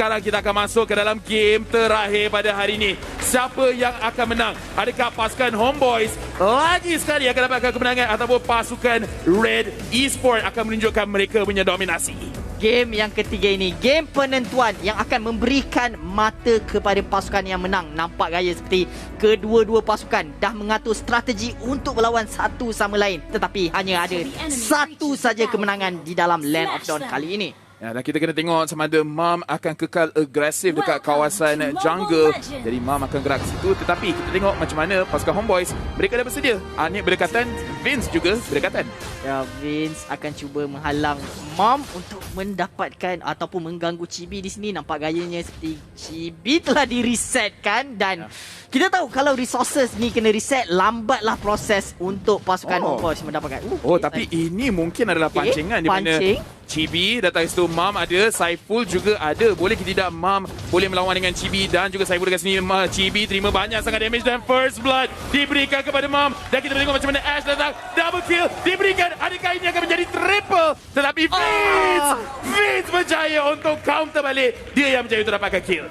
sekarang kita akan masuk ke dalam game terakhir pada hari ini. Siapa yang akan menang? Adakah pasukan Homeboys lagi sekali akan dapatkan kemenangan ataupun pasukan Red Esports akan menunjukkan mereka punya dominasi? Game yang ketiga ini, game penentuan yang akan memberikan mata kepada pasukan yang menang. Nampak gaya seperti kedua-dua pasukan dah mengatur strategi untuk melawan satu sama lain. Tetapi hanya ada satu saja kemenangan di dalam Land of Dawn kali ini. Ya, dan kita kena tengok sama ada Mom akan kekal agresif dekat kawasan jungle. Jadi Mom akan gerak ke situ. Tetapi kita tengok macam mana pasukan Homeboys. Mereka dah bersedia. Anip berdekatan, Vince juga berdekatan. Ya, Vince akan cuba menghalang Mom untuk mendapatkan ataupun mengganggu Chibi di sini. Nampak gayanya seperti Chibi telah di-resetkan dan kita tahu kalau resources ni kena reset, lambatlah proses untuk pasukan Homeboys mendapatkan. Tapi ini mungkin adalah pancingan di mana Chibi datang situ, Mom ada, Saiful juga ada. Boleh ke tidak Mom boleh melawan dengan Chibi dan juga Saiful dekat sini. Chibi terima banyak sangat damage dan first blood diberikan kepada Mom. Dan kita tengok macam mana Ash datang, double kill diberikan. Adakah ini akan menjadi triple? Tetapi Vince berjaya untuk counter balik. Dia yang berjaya untuk dapatkan kill.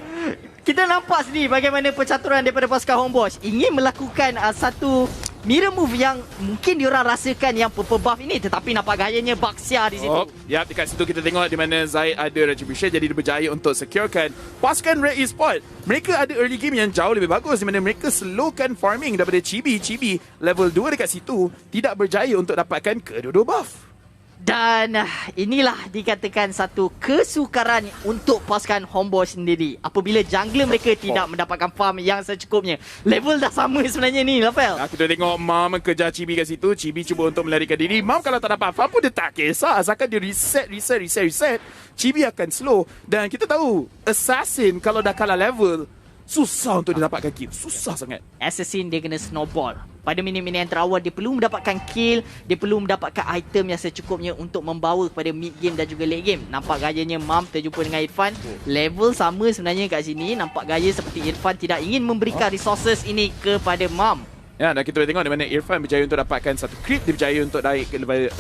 Kita nampak sendiri bagaimana percaturan daripada pasukan Homeboys ingin melakukan satu mirror move yang mungkin diorang rasakan yang purple buff ini, tetapi nampak gayanya Baxia di situ. Ya, dekat situ kita tengok di mana Zaid ada retribution, jadi dia berjaya untuk securekan pasukan Red Esports. Mereka ada early game yang jauh lebih bagus di mana mereka slowkan farming daripada Chibi. Chibi level 2 dekat situ tidak berjaya untuk dapatkan kedua-dua buff. Dan inilah dikatakan satu kesukaran untuk pasukan Homeboys sendiri. Apabila jungler mereka tidak mendapatkan farm yang secukupnya. Level dah sama sebenarnya ni, Lafel. Kita tengok Mom kejar Chibi kat situ. Chibi cuba untuk melarikan diri. Mom kalau tak dapat farm pun dia tak kisah. Asalkan dia reset. Chibi akan slow. Dan kita tahu Assassin kalau dah kalah level, susah untuk dia dapatkan kill. Susah sangat. Assassin dia kena snowball. Pada minit-minit yang terawal dia perlu mendapatkan kill, dia perlu mendapatkan item yang secukupnya untuk membawa kepada mid game dan juga late game. Nampak gayanya Mom terjumpa dengan Irfan. Level sama sebenarnya kat sini. Nampak gaya seperti Irfan tidak ingin memberikan resources ini kepada Mom. Ya, dan kita boleh tengok di mana Irfan berjaya untuk dapatkan satu creep. Dia berjaya untuk naik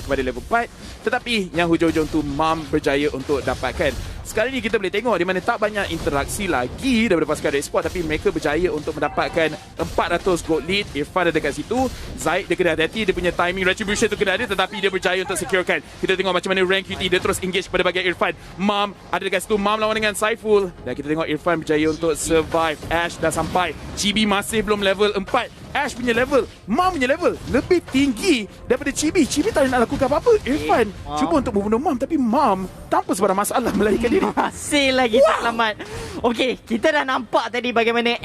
kepada level 4. Tetapi yang hujung-hujung tu Mom berjaya untuk dapatkan. Sekali ni kita boleh tengok di mana tak banyak interaksi lagi daripada pasukan Red Esports, tapi mereka berjaya untuk mendapatkan 400 gold lead. Irfan ada dekat situ. Zaid dia kena hati-hati, dia punya timing retribution tu kena ada, tetapi dia berjaya untuk securekan. Kita tengok macam mana rank QT dia terus engage pada bahagian Irfan. Mom ada dekat situ, Mom lawan dengan Saiful. Dan kita tengok Irfan berjaya untuk survive. Ash dah sampai. Chibi masih belum level 4. Ash punya level, Mom punya level lebih tinggi daripada Chibi. Chibi tak nak lakukan apa-apa. Irfan cuba untuk membunuh Mom, tapi Mom tanpa sebarang masalah melarikan diri. Masih lagi selamat. Okey, kita dah nampak tadi bagaimana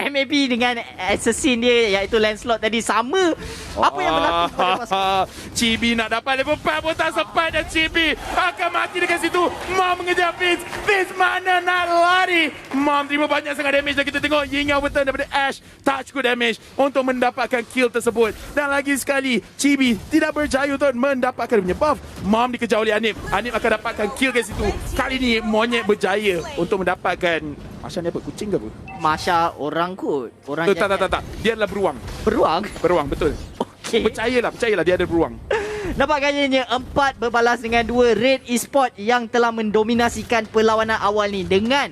MAP dengan assassin dia iaitu Lancelot tadi sama. Apa yang berlaku pada pasukan Chibi nak dapat level 4 pun tak sempat dan Chibi akan mati dekat situ. Mom mengejar Vince. Vince mana nak lari. Mom terima banyak sangat damage dan kita tengok Ying Yang Weapon daripada Ash tak cukup damage untuk mendapatkan kill tersebut. Dan lagi sekali Chibi tidak berjaya untuk mendapatkan punya buff. Mom dikejar oleh Anip. Anip akan dapatkan kill kat situ. Kali ni Monyet berjaya untuk mendapatkan Masya ni apa? Kucing ke apa? Masya orang kot. Orang tak. Dia adalah beruang. Beruang? Beruang, betul. Okey. Percayalah dia ada beruang. Nampak gayanya 4 berbalas dengan 2 Red Esports yang telah mendominasikan perlawanan awal ni dengan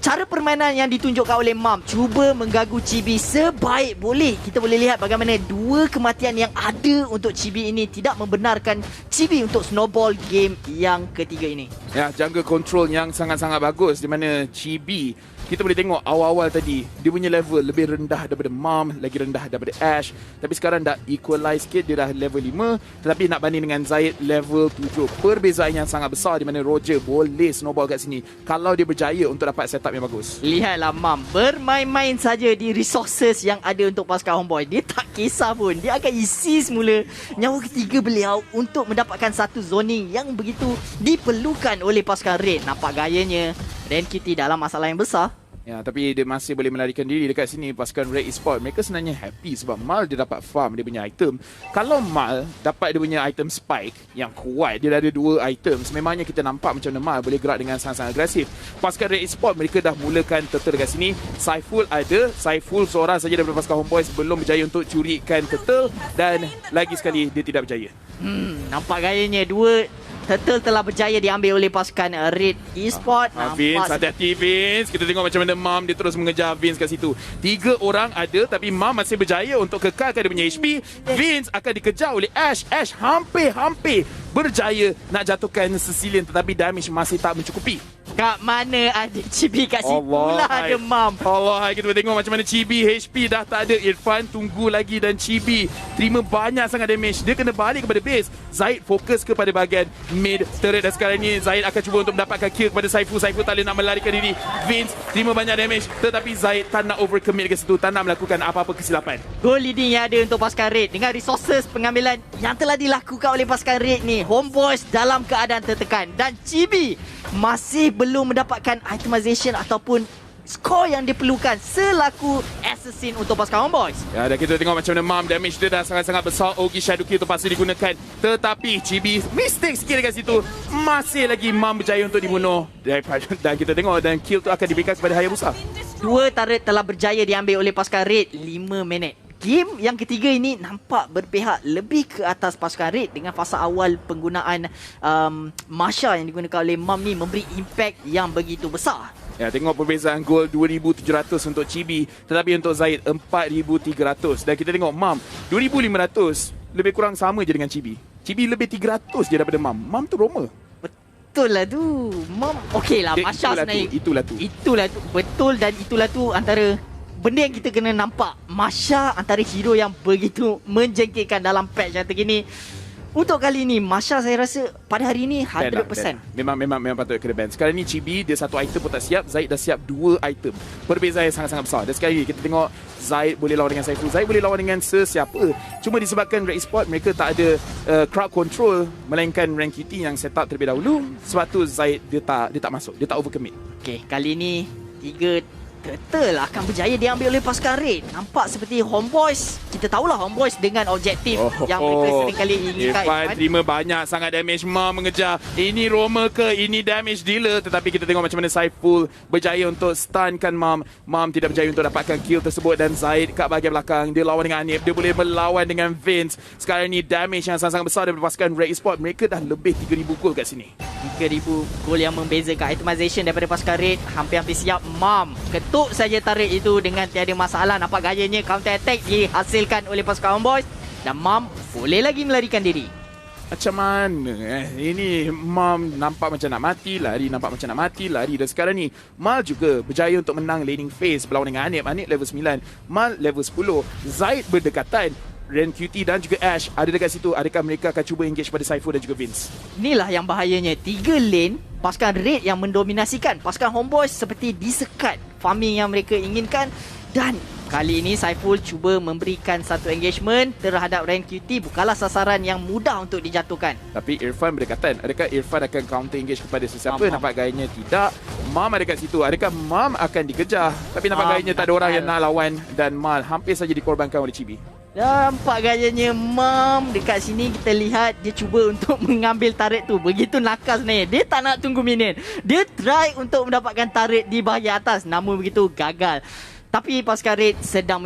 cara permainan yang ditunjukkan oleh Mom. Cuba mengganggu Chibi sebaik boleh. Kita boleh lihat bagaimana 2 kematian yang ada untuk Chibi ini tidak membenarkan Chibi untuk snowball game yang ketiga ini. Ya, jungle control yang sangat-sangat bagus di mana Chibi kita boleh tengok awal-awal tadi dia punya level lebih rendah daripada Mom, lagi rendah daripada Ash. Tapi sekarang dah equalize sikit, dia dah level 5. Tetapi nak banding dengan Zaid level 7. Perbezaan yang sangat besar di mana Roger boleh snowball kat sini kalau dia berjaya untuk dapat setup yang bagus. Lihatlah Mom bermain-main saja di resources yang ada untuk pasukan Homeboy. Dia tak kisah pun. Dia akan isi semula nyawa ketiga beliau untuk mendapatkan satu zoning yang begitu diperlukan oleh pasukan Red. Nampak gayanya Renki dalam masalah yang besar. Ya, tapi dia masih boleh melarikan diri dekat sini. Pasukan Red Esports mereka sebenarnya happy sebab Mal dia dapat farm dia punya item. Kalau Mal dapat dia punya item spike yang kuat, dia dah ada 2 item, sememangnya kita nampak macam mana Mal boleh gerak dengan sangat-sangat agresif. Pasukan Red Esports mereka dah mulakan turtle dekat sini. Saiful ada, Saiful seorang saja daripada pasukan Homeboys belum berjaya untuk curikan turtle dan lagi sekali dia tidak berjaya. Nampak gayanya 2 Turtle telah berjaya diambil oleh pasukan Red Esport. Vince, hati-hati Vince. Kita tengok macam mana Mom dia terus mengejar Vince kat situ. 3 orang ada tapi Mom masih berjaya untuk kekalkan dia punya HP. Vince akan dikejar oleh Ash. Ash hampir berjaya nak jatuhkan Cecilian tetapi damage masih tak mencukupi. Kat mana ada Chibi kat situ lah ada Mom. Allah, kita tengok macam mana Chibi HP dah tak ada. Irfan tunggu lagi dan Chibi terima banyak sangat damage. Dia kena balik kepada base. Zaid fokus kepada bahagian mid turret dan sekarang ni Zaid akan cuba untuk mendapatkan kill kepada Saiful. Saiful tak boleh nak melarikan diri. Vince terima banyak damage tetapi Zaid tak nak overcommit ke situ, tak nak melakukan apa-apa kesilapan. Goal leading yang ada untuk pasukan Red dengan resources pengambilan yang telah dilakukan oleh pasukan Red ni. Homeboys dalam keadaan tertekan dan Chibi masih belum mendapatkan itemization ataupun skor yang diperlukan selaku assassin untuk pasukan Homeboys. Ya, dan kita tengok macam mana Mom damage dia dah sangat-sangat besar. Ogi Shadow Kill terpaksa digunakan tetapi Chibi mistake sikit dekat situ. Masih lagi Mom berjaya untuk dibunuh dan kita tengok dan kill tu akan diberikan kepada Hayabusa. 2 turret telah berjaya diambil oleh pasukan Red 5 minit. Game yang ketiga ini nampak berpihak lebih ke atas pasukan Red dengan fasa awal penggunaan Masha yang digunakan oleh Mom ni memberi impact yang begitu besar. Ya, tengok perbezaan gol 2,700 untuk Chibi tetapi untuk Zaid 4,300 dan kita tengok Mom 2,500 lebih kurang sama je dengan Chibi. Chibi lebih 300 je daripada Mom. Mom tu Roma. Betul lah tu. Mom okey lah Masha sebenarnya. Itulah tu. Betul dan itulah tu antara benda yang kita kena nampak. Masha antara hero yang begitu menjengkelkan dalam patch yang terkini. Untuk kali ini Masha saya rasa pada hari ini 100%. Memang patut kena ban. Sekarang ni Chibi dia 1 item pun tak siap, Zaid dah siap 2 item. Perbezaan yang sangat-sangat besar. Dan sekali lagi kita tengok Zaid boleh lawan dengan Saiful, Zaid boleh lawan dengan sesiapa. Cuma disebabkan Red Esport mereka tak ada crowd control melainkan rank QT yang set up terlebih dahulu. Sebab tu Zaid dia tak masuk, dia tak overcommit. Okey, kali ini 3 Turtle akan berjaya diambil oleh pasukan Red. Nampak seperti Homeboys. Kita tahulah Homeboys dengan objektif yang mereka seringkali inginkan. Irfan terima banyak sangat damage. Mom mengejar. Ini Roma ke? Ini damage dealer. Tetapi kita tengok macam mana Saiful berjaya untuk stunkan Mom. Mom tidak berjaya untuk dapatkan kill tersebut. Dan Zaid kat bahagian belakang. Dia lawan dengan Anip. Dia boleh melawan dengan Vince. Sekarang ni damage yang sangat-sangat besar daripada pasukan Red Esport. Mereka dah lebih 3,000 gol kat sini. 3,000 gol yang membezakan itemization daripada pasukan Red. Hampir-hampir siap. Mom ketuk saja tarik itu dengan tiada masalah. Nampak gayanya counter attack dihasilkan oleh pasukan Homeboys dan Mom boleh lagi melarikan diri. Macam mana ini Mom nampak macam nak mati lari, nampak macam nak mati lari. Dan sekarang ni Mal juga berjaya untuk menang laning phase berlawan dengan Anip. Anip level 9, Mal level 10. Zaid berdekatan. Ren QT dan juga Ash ada dekat situ. Adakah mereka akan cuba engage pada Saiful dan juga Vince? Inilah yang bahayanya. 3 lane pasukan Red yang mendominasikan. Pasukan Homeboys seperti disekat farming yang mereka inginkan. Dan kali ini Saiful cuba memberikan satu engagement terhadap Ren QT. Bukanlah sasaran yang mudah untuk dijatuhkan. Tapi Irfan berdekatan. Adakah Irfan akan counter engage kepada sesiapa? Nampak gayanya tidak. Mom ada kat situ. Adakah Mom akan dikejar? Tapi nampak gayanya tak ada orang yang nak lawan. Dan Mal hampir saja dikorbankan oleh Chibi. Nampak gayanya Mom dekat sini. Kita lihat dia cuba untuk mengambil turret tu. Begitu nakal sebenarnya. Dia tak nak tunggu minion. Dia try untuk mendapatkan turret di bahagian atas. Namun begitu gagal. Tapi pasukan Red sedang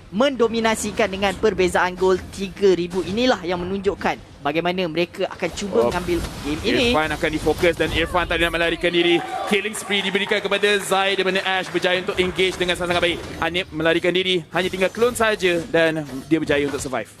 mendominasikan dengan perbezaan gol 3,000. Inilah yang menunjukkan bagaimana mereka akan cuba mengambil game ini. Irfan akan difokus dan Irfan tak nak melarikan diri. Killing spree diberikan kepada Zaid, di mana Ash berjaya untuk engage dengan sangat-sangat baik. Anip melarikan diri, hanya tinggal clone saja dan dia berjaya untuk survive.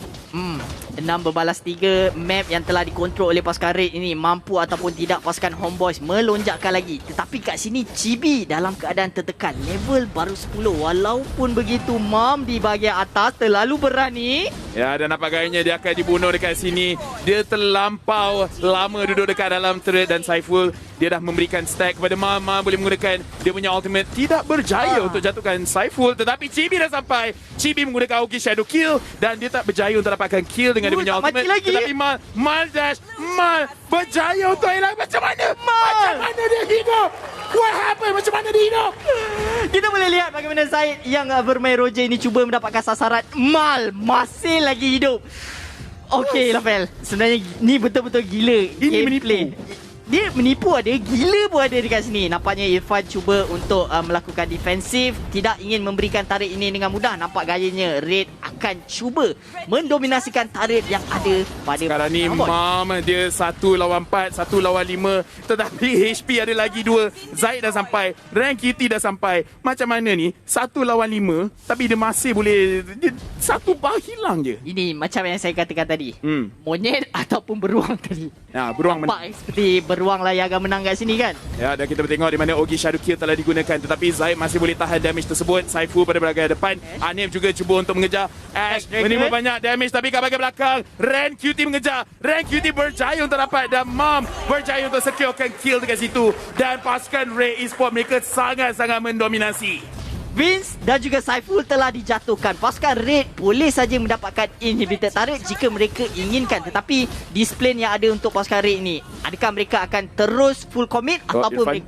6 berbalas 3 map yang telah dikontrol oleh pasukan Red ini. Mampu ataupun tidak pasukan Homeboys melonjakkan lagi. Tetapi kat sini Chibi dalam keadaan tertekan. Level baru 10. Walaupun begitu Mom di bahagian atas terlalu berani. Ya, dan nampak gayanya dia akan dibunuh dekat sini. Dia terlampau lama duduk dekat dalam turret dan Saiful dia dah memberikan stack kepada Mama. Boleh menggunakan dia punya ultimate. Tidak berjaya untuk jatuhkan Saiful. Tetapi Chibi dah sampai. Chibi menggunakan Aoki Shadow Kill dan dia tak berjaya untuk dapatkan kill dengan dia punya ultimate. Tetapi Mal dash. Mal berjaya untuk hilang. Macam mana? Macam mana dia hidup? What happened? Macam mana dia hidup? Kita boleh lihat bagaimana Zaid yang bermain Roger ini cuba mendapatkan sasaran. Mal masih lagi hidup. Okey, Lafel. Sebenarnya ni betul-betul gila. Ini menipu. dia menipu ada, gila pun ada dekat sini. Nampaknya Irfan cuba untuk melakukan defensif, tidak ingin memberikan tarik ini dengan mudah. Nampak gayanya Red akan cuba mendominasikan tarik yang ada pada Sekarang ni Mam dia 1 lawan 4, 1 lawan 5, tetapi HP ada lagi 2. Zaid dah sampai, rank QT dah sampai. Macam mana ni 1 lawan 5 tapi dia masih boleh, dia satu bar hilang je. Ini macam yang saya katakan tadi, monyet ataupun beruang tadi. Beruang nampak seperti beruang lah yang akan menang kat sini kan. Ya, dan kita bertengok di mana Ogi Shadow Kill telah digunakan, tetapi Zaid masih boleh tahan damage tersebut. Saifu pada bahagian depan, Anif juga cuba untuk mengejar Ash, menerima banyak damage tapi kat bahagian belakang Ren QT mengejar. Ren QT berjaya untuk dapat dan Mom berjaya untuk securekan kill dekat situ, dan pasukan Ray Esports mereka sangat-sangat mendominasi. Vince dan juga Saiful telah dijatuhkan. Pasukan Red boleh saja mendapatkan inhibited turret jika mereka inginkan. Tetapi display yang ada untuk pasukan Red ini, adakah mereka akan terus full commit ataupun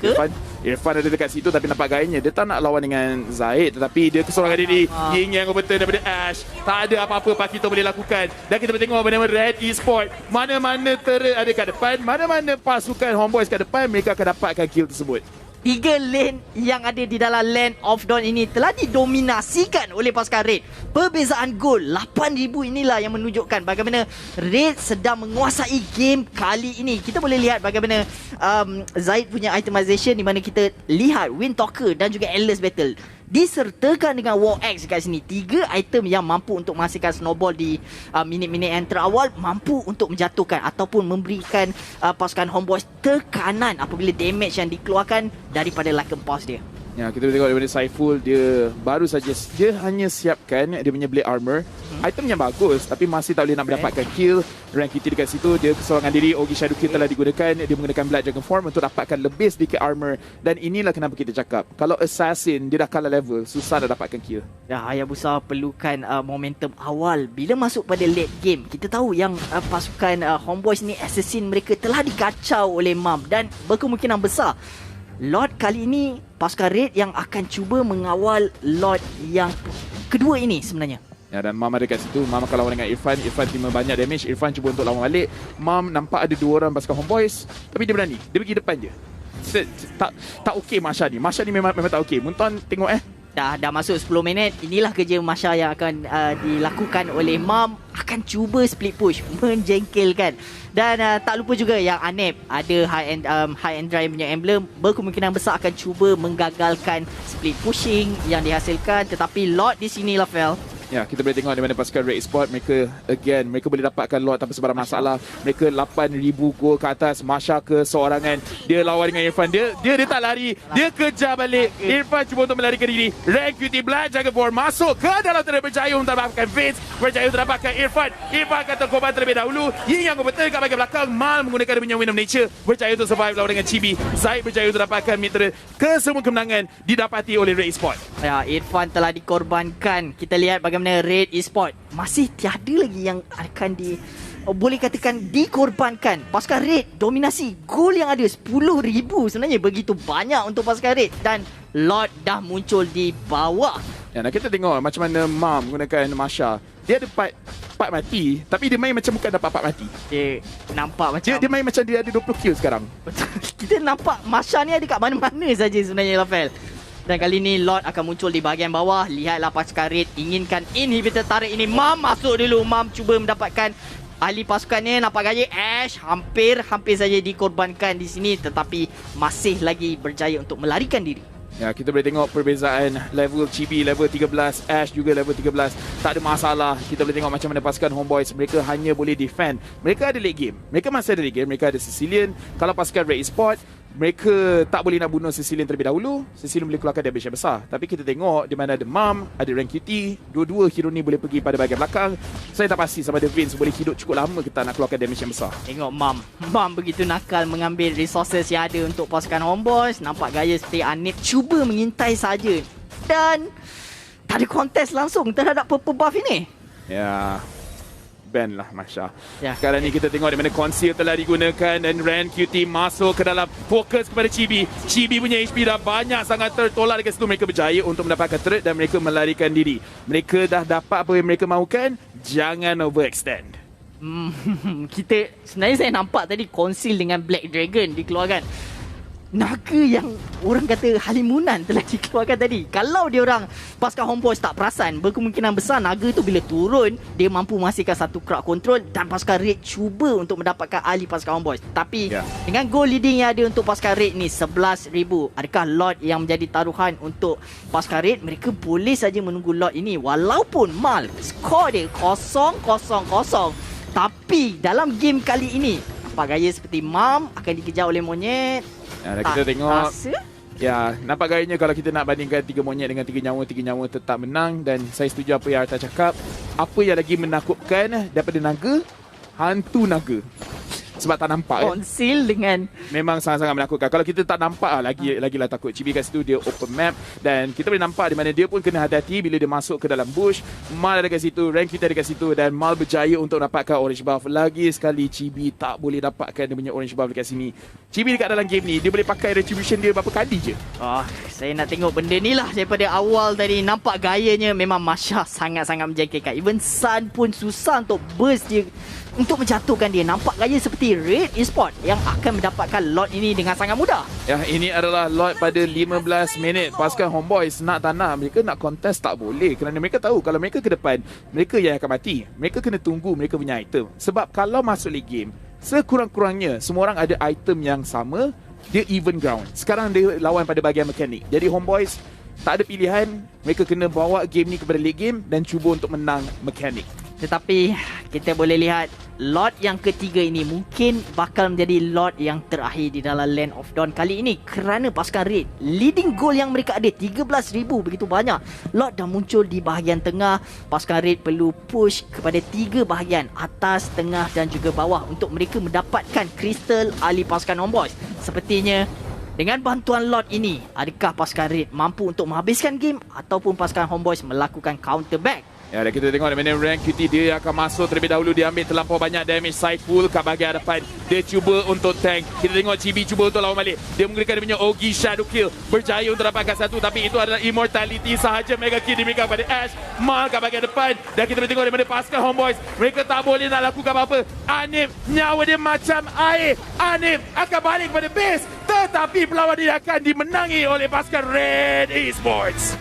Irfan ada dekat situ tapi nampak gayanya dia tak nak lawan dengan Zaid, tetapi dia keseorangan diri. Ying yang betul daripada Ash. Tak ada apa-apa Pakito boleh lakukan. Dan kita bertengok bagaimana Red Esports, mana-mana turret ada kat depan, mana-mana pasukan Homeboys kat depan, mereka akan dapatkan kill tersebut. 3 lane yang ada di dalam Land of Dawn ini telah didominasikan oleh pasukan Red. Perbezaan gol 8,000 inilah yang menunjukkan bagaimana Red sedang menguasai game kali ini. Kita boleh lihat bagaimana Zaid punya itemization, di mana kita lihat Wind Talker dan juga Endless Battle disertakan dengan War Axe kat sini. 3 item yang mampu untuk menghasilkan snowball di minit-minit yang terawal, mampu untuk menjatuhkan ataupun memberikan pasukan Homeboys tekanan apabila damage yang dikeluarkan daripada Lycan Pulse dia. Ya, kita tengok daripada Saiful, dia baru saja, dia hanya siapkan dia punya blade armor. Item yang bagus tapi masih tak boleh nak mendapatkan kill. Rank kita dekat situ, dia keseorangan diri. Ogi Shadow Kill telah digunakan. Dia menggunakan Blood Dragon Form untuk dapatkan lebih sedikit armor. Dan inilah kenapa kita cakap, kalau Assassin dia dah kalah level, susah dah dapatkan kill. Ya, Hayabusa perlukan momentum awal. Bila masuk pada late game, kita tahu yang pasukan Homeboys ni, Assassin mereka telah dikacau oleh Mam. Dan berkemungkinan besar Lord kali ini pasukan Red yang akan cuba mengawal Lord yang kedua ini sebenarnya. Ya, dan Mam ada kat situ. Mam akan lawan dengan Irfan. Irfan terima banyak damage. Irfan cuba untuk lawan balik. Mam nampak ada 2 orang pasukan Homeboys, tapi dia berani. Dia pergi depan je. Tak okey Masha ni. Masha ni memang tak okey. Munton tengok Dah masuk 10 minit. Inilah kerja Masha yang akan dilakukan oleh Mam. Akan cuba split push, menjengkelkan. Dan tak lupa juga yang Anep ada high and dry punya emblem. Berkemungkinan besar akan cuba menggagalkan split pushing yang dihasilkan. Tetapi Lord di sini lah, Fel. Ya, kita boleh tengok di mana pasukan Red Esports, mereka boleh dapatkan Lord tanpa sebarang masalah. Mereka 8,000 gol ke atas. Masha ke seorangan, dia lawan dengan Irfan. Dia tak lari, dia kejar balik. Irfan cuba untuk melarikan diri. Rank QT Blood Dragon Form masuk ke dalam turret, berjaya untuk dapatkan Vince, berjaya untuk dapatkan Irfan. Irfan akan terkorban terlebih dahulu. Ying yang betul kat bahagian belakang, Mal menggunakan dia punya Wind of Nature, berjaya untuk survive lawan dengan Chibi. Zaid berjaya untuk dapatkan mid turret. Kesemua kemenangan didapati oleh Red Esports. Ya, Irfan telah dikorbankan. Kita lihat bagaimana Red Esports masih tiada lagi yang akan boleh katakan dikorbankan. Pasukan Red dominasi. Gol yang ada 10,000 sebenarnya begitu banyak untuk pasukan Red. Dan Lord dah muncul di bawah. Ya, nak kita tengok macam mana Mam menggunakan Masha. Dia ada part mati, tapi dia main macam bukan dapat part mati. Dia nampak macam dia main macam dia ada 20 kill sekarang. Kita nampak Masha ni ada kat mana-mana saja sebenarnya, Lafel. Dan kali ni Lord akan muncul di bahagian bawah. Lihatlah pasukan Red inginkan inhibitor tarik ini. Mam masuk dulu. Mam cuba mendapatkan ahli pasukannya. Nampak gaya Ash hampir saja dikorbankan di sini, tetapi masih lagi berjaya untuk melarikan diri. Ya, kita boleh tengok perbezaan level Chibi level 13, Ash juga level 13. Tak ada masalah. Kita boleh tengok macam mana pasukan Homeboys, mereka hanya boleh defend. Mereka ada late game. Mereka masih ada late game. Mereka ada Sicilian. Kalau pasukan Red Esports, mereka tak boleh nak bunuh Sicilian terlebih dahulu. Sicilian boleh keluarkan damage yang besar. Tapi kita tengok di mana ada Mam, ada Rank QT. Dua-dua hero ni boleh pergi pada bahagian belakang. Saya tak pasti sama ada Vince boleh hidup cukup lama kita nak keluarkan damage yang besar. Tengok Mam begitu nakal mengambil resources yang ada untuk pasukan Homeboys. Nampak gaya seperti Anip cuba mengintai saja. Dan tak ada kontes langsung terhadap purple buff ini. Ya, ban lah Masha. Ya. Sekarang ni kita tengok di mana conceal telah digunakan dan Ren QT masuk ke dalam, fokus kepada Chibi. Chibi punya HP dah banyak sangat tertolak dekat situ. Mereka berjaya untuk mendapatkan turret dan mereka melarikan diri. Mereka dah dapat apa yang mereka mahukan. Jangan overextend. Kita sebenarnya saya nampak tadi conceal dengan Black Dragon dikeluarkan. Naga yang orang kata halimunan telah dikeluarkan tadi. Kalau dia orang pasukan Homeboys tak perasan, berkemungkinan besar naga tu bila turun dia mampu menghasilkan satu crowd control dan pasukan Red cuba untuk mendapatkan ahli pasukan Homeboys. Tapi dengan goal leading yang ada untuk pasukan Red ni 11,000, adakah lot yang menjadi taruhan untuk pasukan Red? Mereka boleh saja menunggu lot ini walaupun Mal skor dia 0-0-0. Tapi dalam game kali ini nampak gaya seperti Mam akan dikejar oleh monyet. Kita tengok rasa? Ya, nampak gayanya kalau kita nak bandingkan 3 monyet dengan 3 nyawa tetap menang. Dan saya setuju apa yang Arta cakap. Apa yang lagi menakutkan daripada naga? Hantu naga. Sebab tak nampak Conceal dengan memang sangat-sangat menakutkan. Kalau kita tak nampak lagilah takut. Chibi kat situ dia open map dan kita boleh nampak di mana dia pun kena hati-hati bila dia masuk ke dalam bush. Mal ada kat situ, rank kita ada kat situ dan Mal berjaya untuk dapatkan orange buff. Lagi sekali Chibi tak boleh dapatkan dia punya orange buff dekat sini. Chibi dekat dalam game ni dia boleh pakai retribution dia berapa kali je. Saya nak tengok benda ni lah daripada awal tadi. Nampak gayanya memang Masya sangat-sangat menjengkelkan. Even Sun pun susah untuk burst dia, untuk menjatuhkan dia. Nampak gaya seperti Red Esport yang akan mendapatkan lot ini dengan sangat mudah. Ya, ini adalah lot pada 15 minit. Pasukan Homeboys nak tak nak, mereka nak contest tak boleh. Kerana mereka tahu kalau mereka ke depan, mereka yang akan mati. Mereka kena tunggu mereka punya item. Sebab kalau masuk late game, sekurang-kurangnya semua orang ada item yang sama. Dia even ground. Sekarang dia lawan pada bahagian mekanik. Jadi Homeboys tak ada pilihan. Mereka kena bawa game ni kepada late game dan cuba untuk menang mekanik. Tetapi kita boleh lihat lot yang ketiga ini mungkin bakal menjadi lot yang terakhir di dalam Land of Dawn kali ini. Kerana pasukan Red, leading goal yang mereka ada 13,000 begitu banyak. Lot dah muncul di bahagian tengah. Pasukan Red perlu push kepada 3 bahagian, atas, tengah dan juga bawah, untuk mereka mendapatkan kristal ahli pasukan Homeboys. Sepertinya dengan bantuan lot ini, adakah pasukan Red mampu untuk menghabiskan game ataupun pasukan Homeboys melakukan counter back? Ya, dan kita tengok di mana rank QT dia yang akan masuk terlebih dahulu. Dia ambil terlampau banyak damage. Saiful kat bahagian hadapan. Dia cuba untuk tank. Kita tengok Chibi cuba untuk lawan balik. Dia menggunakan dia punya Ogi Shadow Kill. Berjaya untuk dapatkan satu. Tapi itu adalah immortality sahaja. Mega kill diberikan pada Ash. Mal kat bahagian depan. Dan kita boleh tengok di mana pasukan Homeboys. Mereka tak boleh nak lakukan apa-apa. Anip, nyawa dia macam air. Anip akan balik kepada base. Tetapi perlawanan dia akan dimenangi oleh pasukan Red Esports.